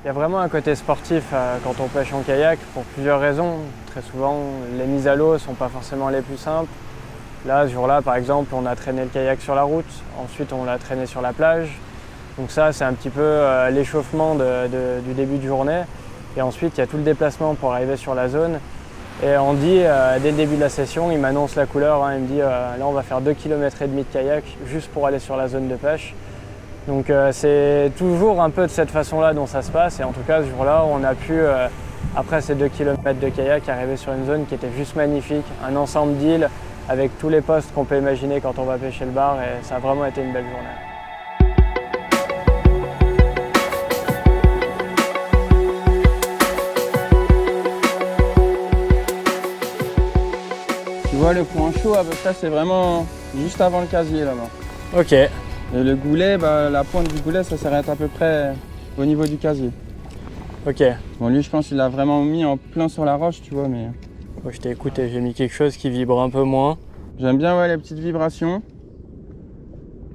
Il y a vraiment un côté sportif quand on pêche en kayak pour plusieurs raisons. Très souvent, les mises à l'eau ne sont pas forcément les plus simples. Là, ce jour-là, par exemple, on a traîné le kayak sur la route, ensuite on l'a traîné sur la plage. Donc ça, c'est un petit peu l'échauffement du début de journée. Et ensuite, il y a tout le déplacement pour arriver sur la zone. Et on dit, dès le début de la session, il m'annonce la couleur, il me dit là on va faire 2,5 km de kayak juste pour aller sur la zone de pêche. Donc c'est toujours un peu de cette façon-là dont ça se passe. Et en tout cas, ce jour-là, on a pu, après ces 2 km de kayak, arriver sur une zone qui était juste magnifique, un ensemble d'îles avec tous les postes qu'on peut imaginer quand on va pêcher le bar. Et ça a vraiment été une belle journée. Tu vois le point chaud à peu près, c'est vraiment juste avant le casier là-bas. Ok. Et le goulet, la pointe du goulet, ça s'arrête à peu près au niveau du casier. Ok. Bon, lui, je pense qu'il l'a vraiment mis en plein sur la roche, tu vois, mais... Bon, je t'ai écouté, j'ai mis quelque chose qui vibre un peu moins. J'aime bien, ouais, les petites vibrations.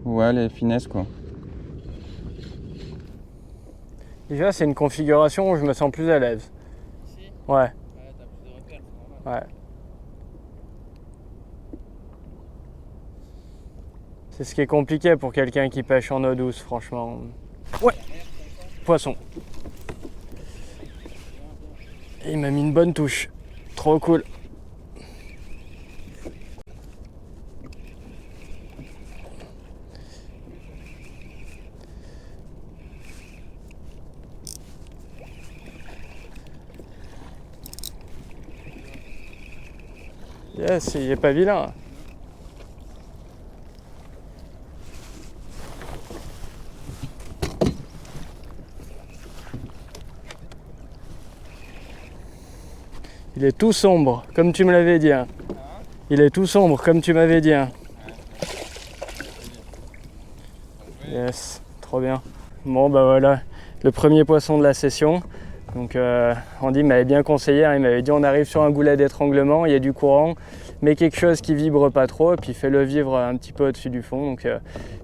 Ouais, les finesses, quoi. Déjà, c'est une configuration où je me sens plus à l'aise. Ici? Ouais. Ouais, t'as plus de repères, c'est normal. Ouais. C'est ce qui est compliqué pour quelqu'un qui pêche en eau douce, franchement. Ouais. Poisson. Et il m'a mis une bonne touche. Trop cool. Yes, il est pas vilain. Il est tout sombre, comme tu me l'avais dit. Hein. Il est tout sombre, comme tu m'avais dit. Hein. Yes, trop bien. Bon, bah voilà, le premier poisson de la session. Donc Andy m'avait bien conseillé, hein, il m'avait dit on arrive sur un goulet d'étranglement, il y a du courant, mais quelque chose qui vibre pas trop, et puis fais-le vivre un petit peu au-dessus du fond. Donc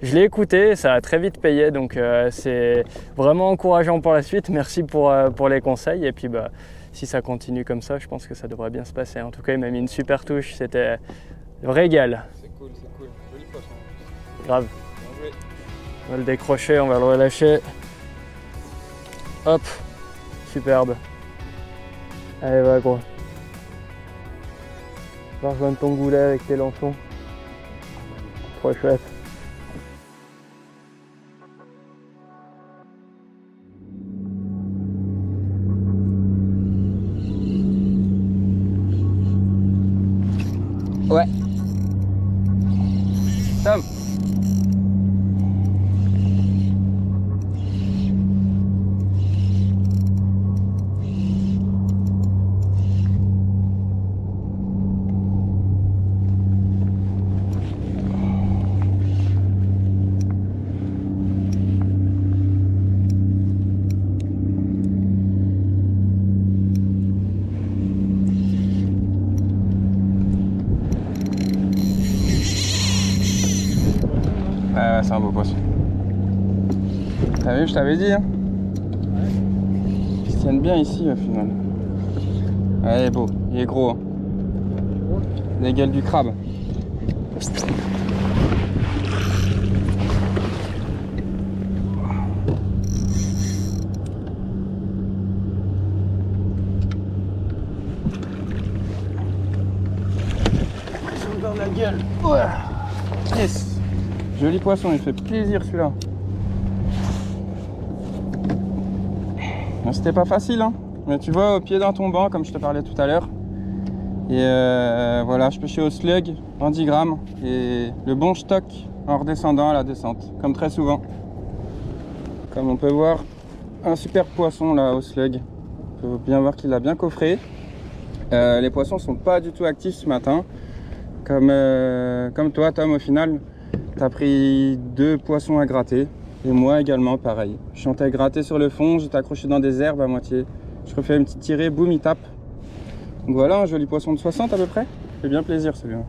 je l'ai écouté, ça a très vite payé, donc c'est vraiment encourageant pour la suite. Merci pour les conseils, et puis bah, si ça continue comme ça, je pense que ça devrait bien se passer. En tout cas, il m'a mis une super touche, c'était régal. C'est cool, joli poisson. Grave. Bien joué. On va le décrocher, on va le relâcher. Hop, superbe. Allez, va gros. Va rejoindre ton goulet avec tes lançons. Trop chouette. Ouais. Tom. Ouais, c'est un beau poisson. T'as vu, je t'avais dit, hein. Ils se tiennent bien ici au final. Ouais, il est beau, il est gros. Hein. Les gueules du crabe. Il me la gueule. Ouais. Yes. Joli poisson, il fait plaisir celui-là. Bon, c'était pas facile, hein. Mais tu vois, au pied d'un tombant, comme je te parlais tout à l'heure. Et voilà, je pêchais au slug en 10 grammes. Et le bon stock en redescendant à la descente, comme très souvent. Comme on peut voir, un super poisson là au slug. On peut bien voir qu'il a bien coffré. Les poissons sont pas du tout actifs ce matin. Comme toi, Tom, au final. T'as pris 2 poissons à gratter et moi également pareil. Je chantais gratter sur le fond, j'étais accroché dans des herbes à moitié. Je refais une petite tirée, boum, il tape. Donc voilà, un joli poisson de 60 à peu près. Fait bien plaisir celui-là.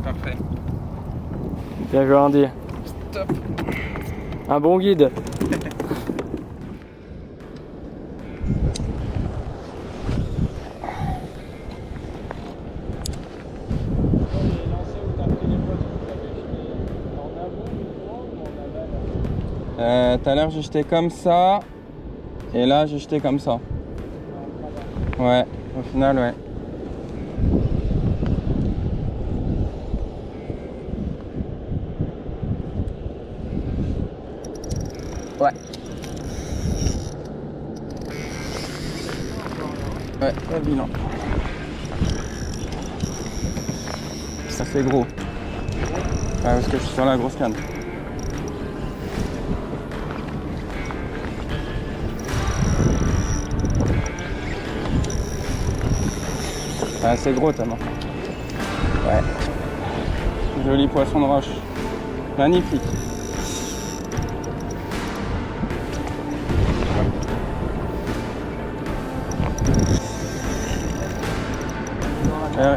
Parfait. Bien joué Andy. Top. Un bon guide. Tout à l'heure j'ai jeté comme ça. Et là j'ai jeté comme ça. Ouais, au final ouais. Ouais. Ouais, pas bilan. Ça c'est gros. Ouais, parce que je suis sur la grosse canne. Ouais, c'est gros Thomas. Ouais. Joli poisson de roche. Magnifique.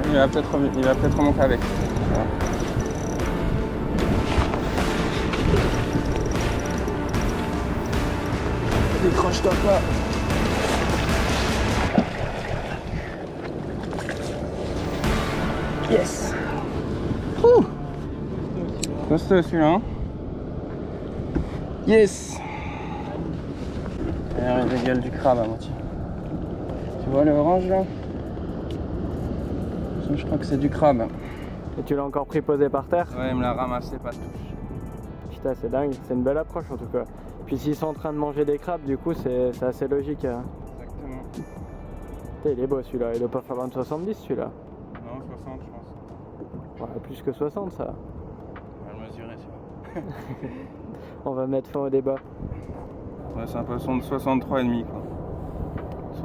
Il va peut-être remonter avec. Voilà. Décroche-toi pas. Yes. Costaud celui-là. Hein. Yes. Alors il égale du crabe à moitié. Tu vois le orange là? Je crois que c'est du crabe. Et tu l'as encore pris posé par terre? Ouais, il me l'a ramassé pas de touche. Putain, c'est dingue, c'est une belle approche en tout cas. Puis s'ils sont en train de manger des crabes, du coup, c'est assez logique. Exactement. Putain, il est beau celui-là, il doit pas faire loin de 70 celui-là. Non, 60 je pense. Ouais, plus que 60 ça. On va le mesurer celui-là. On va mettre fin au débat. Ouais, c'est un poisson de 63,5 quoi.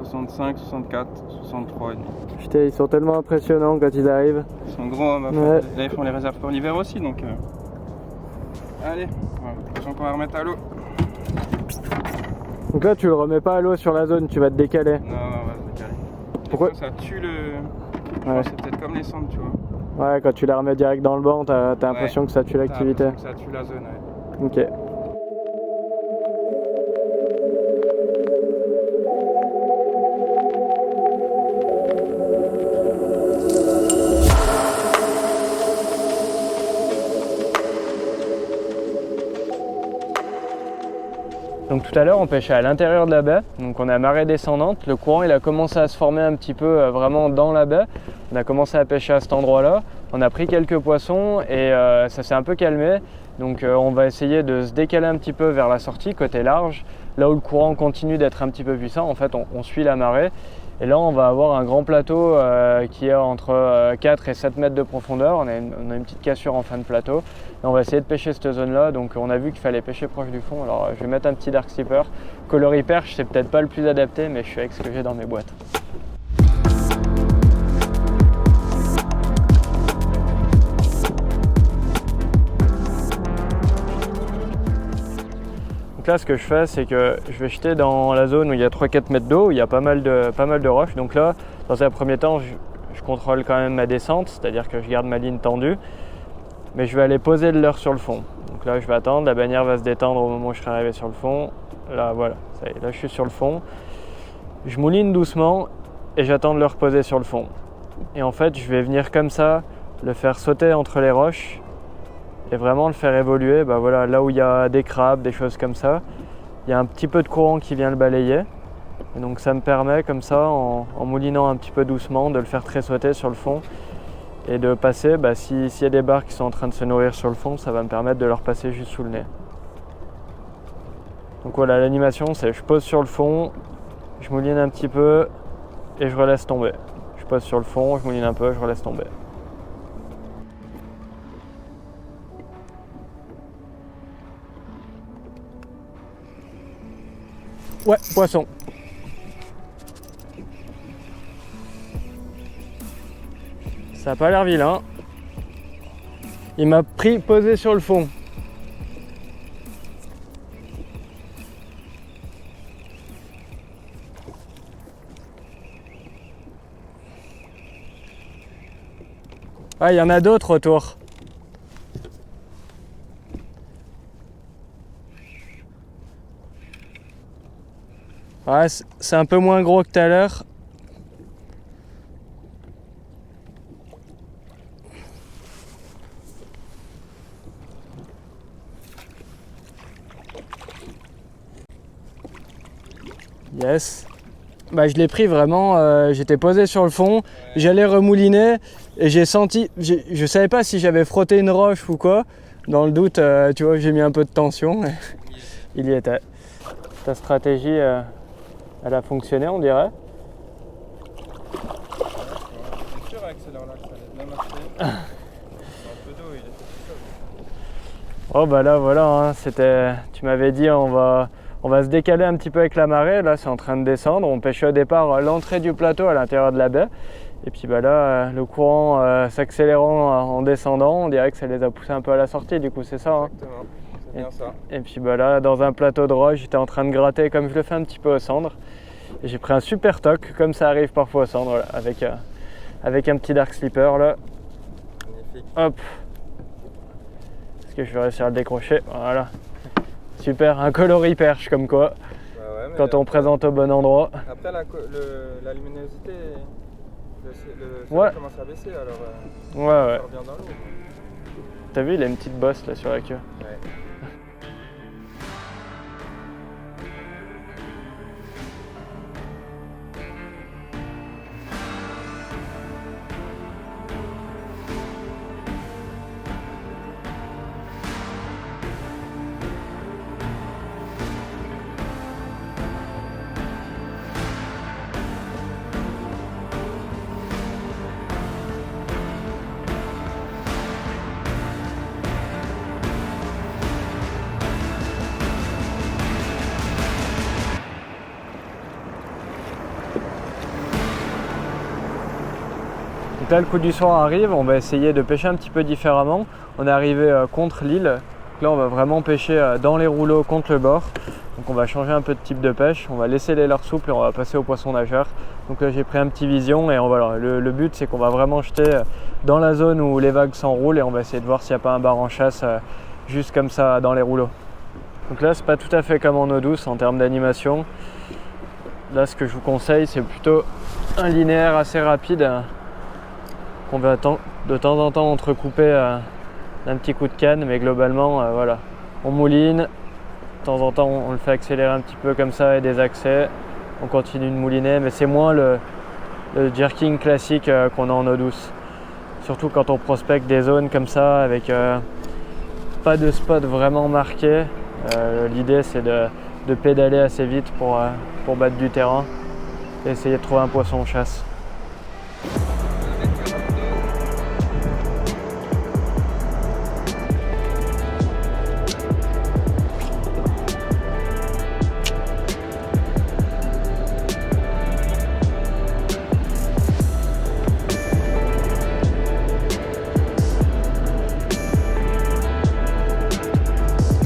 65, 64, 63,5. Putain, ils sont tellement impressionnants quand ils arrivent. Ils sont gros, hein, Ouais. Là ils font les réserves pour l'hiver aussi donc. Allez, je sens qu'on va remettre à l'eau. Donc là, tu le remets pas à l'eau sur la zone, tu vas te décaler. Non, on va se décaler. Pourquoi? Ça tue le. Ouais. C'est peut-être comme les cendres, tu vois. Ouais, quand tu la remets direct dans le banc, t'as l'impression que ça tue l'activité. Ça tue la zone, ouais. Ok. Donc tout à l'heure on pêchait à l'intérieur de la baie, donc on a marée descendante, le courant il a commencé à se former un petit peu vraiment dans la baie, on a commencé à pêcher à cet endroit là, on a pris quelques poissons et ça s'est un peu calmé, donc on va essayer de se décaler un petit peu vers la sortie, côté large, là où le courant continue d'être un petit peu puissant, en fait on suit la marée. Et là, on va avoir un grand plateau qui est entre 4 et 7 mètres de profondeur. On a une petite cassure en fin de plateau. Et on va essayer de pêcher cette zone-là. Donc, on a vu qu'il fallait pêcher proche du fond. Alors, je vais mettre un petit dark slipper. Coloris perche, c'est peut-être pas le plus adapté, mais je suis avec ce que j'ai dans mes boîtes. Là, ce que je fais, c'est que je vais jeter dans la zone où il y a 3-4 mètres d'eau, où il y a pas mal de roches. Donc là, dans un premier temps, je contrôle quand même ma descente, c'est-à-dire que je garde ma ligne tendue, mais je vais aller poser le leurre sur le fond. Donc là, je vais attendre, la bannière va se détendre au moment où je serai arrivé sur le fond. Là, voilà, ça y est, là je suis sur le fond. Je mouline doucement et j'attends de le reposer sur le fond. Et en fait, je vais venir comme ça, le faire sauter entre les roches, et vraiment le faire évoluer, bah voilà, là où il y a des crabes, des choses comme ça, il y a un petit peu de courant qui vient le balayer. Et donc ça me permet comme ça, en moulinant un petit peu doucement, de le faire tressauter sur le fond et de passer, bah, s'il y a des barres qui sont en train de se nourrir sur le fond, ça va me permettre de leur passer juste sous le nez. Donc voilà, l'animation c'est je pose sur le fond, je mouline un petit peu et je relaisse tomber. Je pose sur le fond, je mouline un peu, je relaisse tomber. Ouais, poisson. Ça a pas l'air vilain. Il m'a pris posé sur le fond. Ah, il y en a d'autres autour. Ouais, c'est un peu moins gros que tout à l'heure. Yes. Bah, je l'ai pris vraiment, j'étais posé sur le fond, j'allais remouliner et j'ai senti, je savais pas si j'avais frotté une roche ou quoi. Dans le doute, tu vois, j'ai mis un peu de tension. Il y était. Ta stratégie, elle a fonctionné, on dirait. C'est sûr avec celle-là que ça allait bien marcher. Un peu d'eau, il était tout seul. Oh bah là voilà, hein, c'était. Tu m'avais dit on va se décaler un petit peu avec la marée. Là c'est en train de descendre. On pêchait au départ à l'entrée du plateau à l'intérieur de la baie. Et puis bah là le courant s'accélérant en descendant, on dirait que ça les a poussés un peu à la sortie, du coup c'est ça. Hein. Exactement, c'est bien ça. Et puis bah là dans un plateau de roche, j'étais en train de gratter comme je le fais un petit peu au cendre. Et j'ai pris un super toc, comme ça arrive parfois au cendre, là, avec un petit dark slipper là. Magnifique. Hop. Est-ce que je vais réussir à le décrocher? Voilà. Super, un coloris perche comme quoi, Bah ouais, mais quand on présente au bon endroit. après la luminosité, le Ouais. soleil commence à baisser alors Ouais. ça revient dans l'eau. T'as vu, il a une petite bosse là sur la queue. Ouais. Donc là le coup du soir arrive, on va essayer de pêcher un petit peu différemment. On est arrivé contre l'île, donc là on va vraiment pêcher dans les rouleaux contre le bord. Donc on va changer un peu de type de pêche, on va laisser les leurres souples et on va passer au poisson nageur. Donc là j'ai pris un petit vision et voilà, le but c'est qu'on va vraiment jeter dans la zone où les vagues s'enroulent et on va essayer de voir s'il n'y a pas un bar en chasse juste comme ça dans les rouleaux. Donc là c'est pas tout à fait comme en eau douce en termes d'animation. Là ce que je vous conseille c'est plutôt un linéaire assez rapide qu'on va de temps en temps entrecouper d'un petit coup de canne, mais globalement voilà, on mouline, de temps en temps on le fait accélérer un petit peu comme ça et des accès, on continue de mouliner, mais c'est moins le jerking classique qu'on a en eau douce, surtout quand on prospecte des zones comme ça avec pas de spot vraiment marqué. L'idée c'est de pédaler assez vite pour battre du terrain et essayer de trouver un poisson en chasse.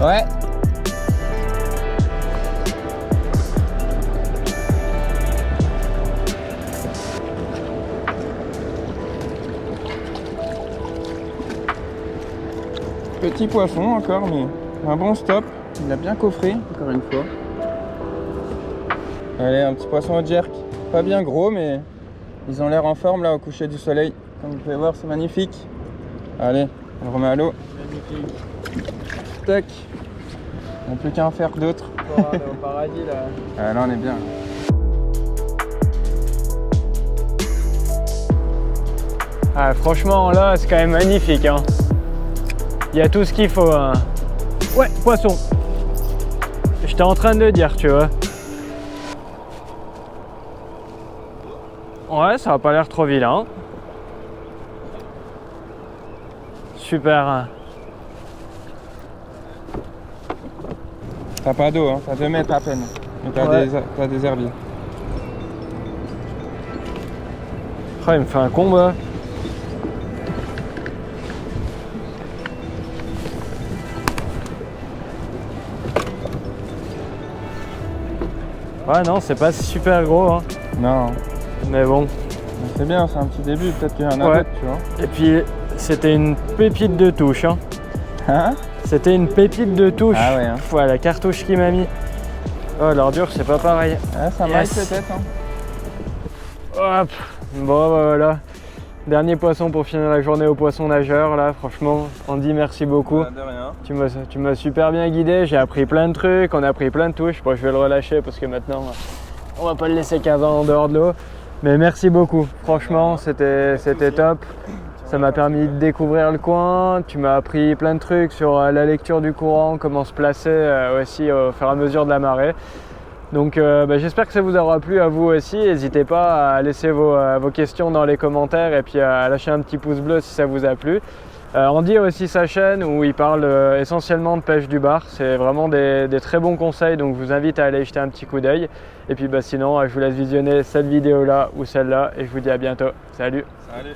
Ouais. Petit poisson encore, mais un bon stop. Il a bien coffré, encore une fois. Allez, un petit poisson au jerk. Pas bien gros, mais ils ont l'air en forme là au coucher du soleil. Comme vous pouvez voir, c'est magnifique. Allez, on le remet à l'eau. Magnifique. Tac. On n'a plus qu'à en faire d'autres. On est au paradis là. Ah, là, on est bien. Ah, franchement là c'est quand même magnifique. Hein. Il y a tout ce qu'il faut. Hein. Ouais, poisson. J'étais en train de le dire, tu vois. Ouais, ça a pas l'air trop vilain. Super. T'as pas d'eau, hein. T'as 2 mètres à peine. Mais t'as Ouais. des herbiers. Oh, il me fait un combat. Ouais, non, c'est pas super gros, hein. Non. Mais bon. C'est bien, c'est un petit début. Peut-être qu'il y en a Ouais. d'autres, tu vois. Et puis, c'était une pépite de touche, hein. Hein? C'était une pépite de touche. Ah ouais, hein. Ouais, la cartouche qu'il m'a mis. Oh, l'ordure, c'est pas pareil. Ah, ça Yes. m'aille peut-être. Hein. Hop. Bon, bah, voilà. Dernier poisson pour finir la journée au poisson nageur. Là, franchement, Andy, merci beaucoup. De rien. Tu m'as super bien guidé. J'ai appris plein de trucs. On a pris plein de touches. Bon, je vais le relâcher parce que maintenant, on va pas le laisser 15 ans en dehors de l'eau. Mais merci beaucoup. Franchement, c'était top. Ça m'a permis de découvrir le coin. Tu m'as appris plein de trucs sur la lecture du courant, comment se placer aussi au fur et à mesure de la marée. Donc j'espère que ça vous aura plu à vous aussi. N'hésitez pas à laisser vos questions dans les commentaires et puis à lâcher un petit pouce bleu si ça vous a plu. Andy a aussi sa chaîne où il parle essentiellement de pêche du bar. C'est vraiment des très bons conseils, donc je vous invite à aller jeter un petit coup d'œil. Et puis sinon, je vous laisse visionner cette vidéo là ou celle-là et je vous dis à bientôt. Salut! Salut!